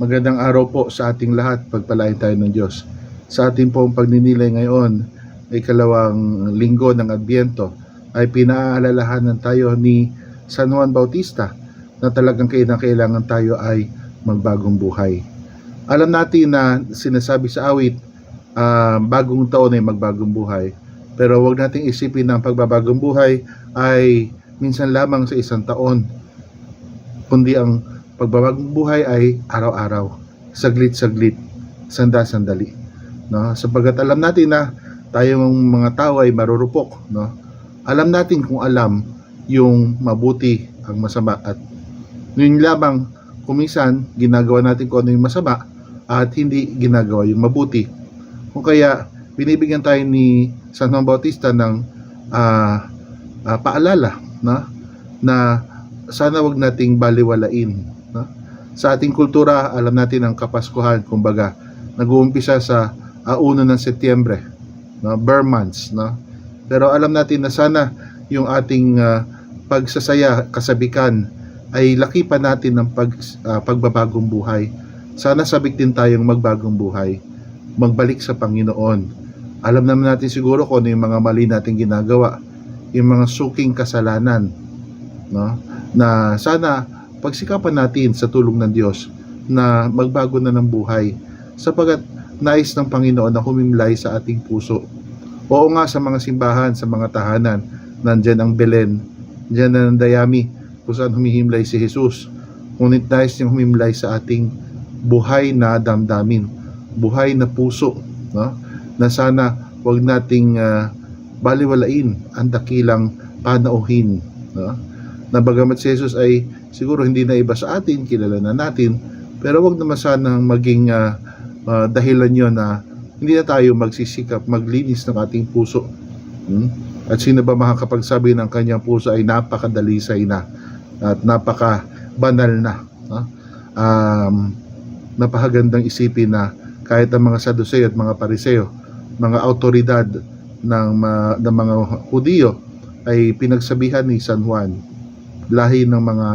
Magandang araw po sa ating lahat. Pagpalain tayo ng Diyos. Sa ating pong pagninilay ngayon, ay ikalawang linggo ng Adbyento, ay pinaalalahanan tayo ni San Juan Bautista na talagang kailangan tayo ay magbagong buhay. Alam natin na sinasabi sa awit, bagong taon ay magbagong buhay. Pero huwag nating isipin na ang pagbabagong buhay ay minsan lamang sa isang taon, kundi ang pagbabagong buhay ay araw-araw, saglit-saglit, sanda-sandali, no? Sapagkat alam natin na tayong mga tao ay marurupok, no? Alam natin kung alam yung mabuti ang masama, at yun lamang kuminsan ginagawa natin kung ano yung masama at hindi ginagawa yung mabuti. Kung kaya binibigyan tayo ni San Juan Bautista ng paalala, no? Na sana wag nating baliwalain, no? Sa ating kultura, alam natin ang Kapaskuhan, kumbaga nag-uumpisa sa 1 ng Setyembre, no? Burr months, no? Pero alam natin na sana yung ating pagsasaya, kasabikan ay lakipan natin ng pagbabagong buhay. Sana sabik din tayong magbagong buhay, magbalik sa Panginoon. Alam naman natin siguro kung ano yung mga mali nating ginagawa, yung mga suking kasalanan, no? Na sana pagsikapan natin sa tulong ng Diyos na magbago na ng buhay, sapagkat nais ng Panginoon na humimlay sa ating puso. Oo nga, sa mga simbahan, sa mga tahanan, nandyan ang Belen, dyan na ang dayami kung saan humihimlay si Jesus. Ngunit nais niyang humimlay sa ating buhay na damdamin, buhay na puso, no? Na sana wag nating baliwalain ang dakilang panauhin, no? Na bagamat si Jesus ay siguro hindi na iba sa atin, kilala na natin, pero wag naman sanang maging dahilan yon na hindi na tayo magsisikap maglinis ng ating puso. At sino ba makakapagsabi ng kanyang puso ay napakadalisay na at napaka-banal na, no? Napakagandang isipin na kahit ang mga Saduseo at mga Pariseo, mga autoridad ng mga Hudiyo, ay pinagsabihan ni San Juan, lahi ng mga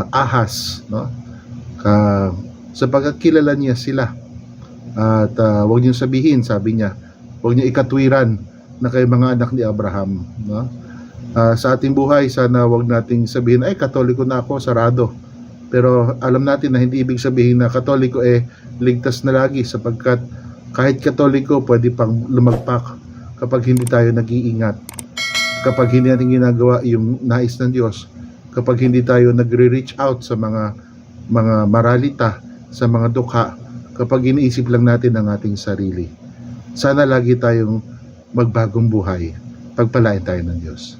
ahas, no? Sapagkat kilala niya sila. At huwag niyo sabihin, sabi niya, huwag niyo ikatwiran na kayo mga anak ni Abraham, no? Sa ating buhay, sana huwag nating sabihin, ay Katoliko na ako, sarado. Pero alam natin na hindi ibig sabihin na Katoliko ligtas na lagi, sapagkat kahit Katoliko pwede pang lumagpak kapag hindi tayo nag-iingat, kapag hindi natin ginagawa yung nais ng Diyos, kapag hindi tayo nagre-reach out sa mga maralita, sa mga dukha, kapag iniisip lang natin ang ating sarili. Sana lagi tayong magbagong buhay. Pagpalain tayo ng Diyos.